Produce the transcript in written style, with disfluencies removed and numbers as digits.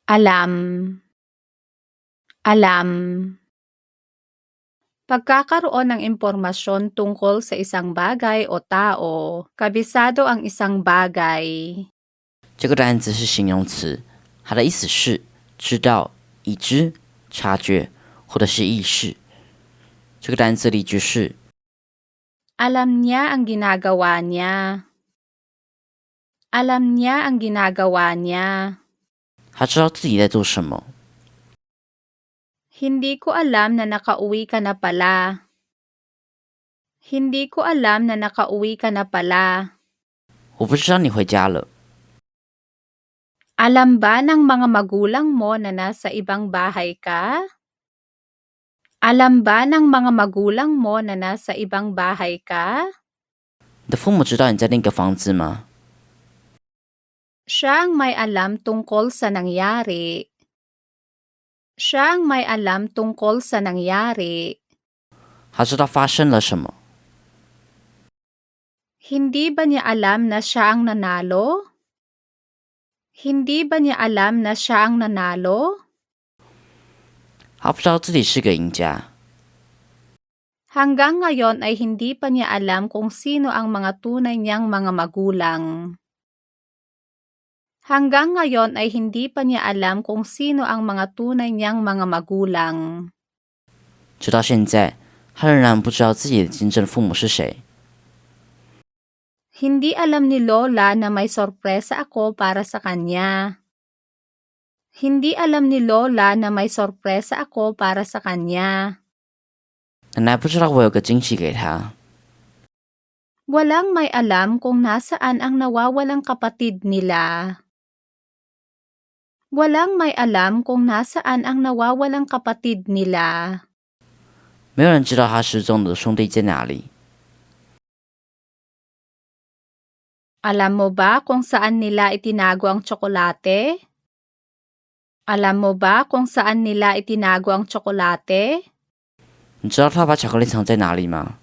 Alam. Alam. Pagkakaroon ng impormasyon tungkol sa isang bagay o tao, kabisado ang isang bagay. 这个单词是形容词，它的意思是知道、已知、察觉或者是意识。这个单词例句是 Alam niya ang ginagawa niya. Alam niya ang ginagawa niya. 他知道自己在做什么。 Hindi ko alam na nakauwi ka na pala. Hindi ko alam na nakauwi ka na pala. 我不知道你回家了。 Alam ba ng mga magulang mo na nasa ibang bahay ka? Alam ba ng mga magulang mo na nasa ibang bahay ka? 你的父母知道你在那个房子吗？ Siya ang may alam tungkol sa nangyari. Siya ang may alam tungkol sa nangyari. 他知道发生了什么。 Hindi ba niya alam na siya ang nanalo? Hindi ba niya alam na siya ang nanalo? 他不知道自己是个赢家。 Hanggang ngayon ay hindi pa niya alam kung sino ang mga tunay niyang mga magulang. Hanggang ngayon ay hindi pa niya alam kung sino ang mga tunay niyang mga magulang. 直到现在，他仍然不知道自己的真正父母是谁。 Hindi alam ni Lola na may sorpresa ako para sa kanya. Hindi alam ni Lola na may sorpresa ako para sa kanya. 奶奶不知道我有个惊喜给她。 Walang may alam kung nasaan ang nawawalang kapatid nila. Walang may alam kung nasaan ang nawawalang kapatid nila. 没有人知道他失踪的兄弟在哪里。 Alam mo ba kung saan nila itinago ang tsokolate? Alam mo ba kung saan nila itinago ang tsokolate? 你知道他把巧克力藏在哪里吗？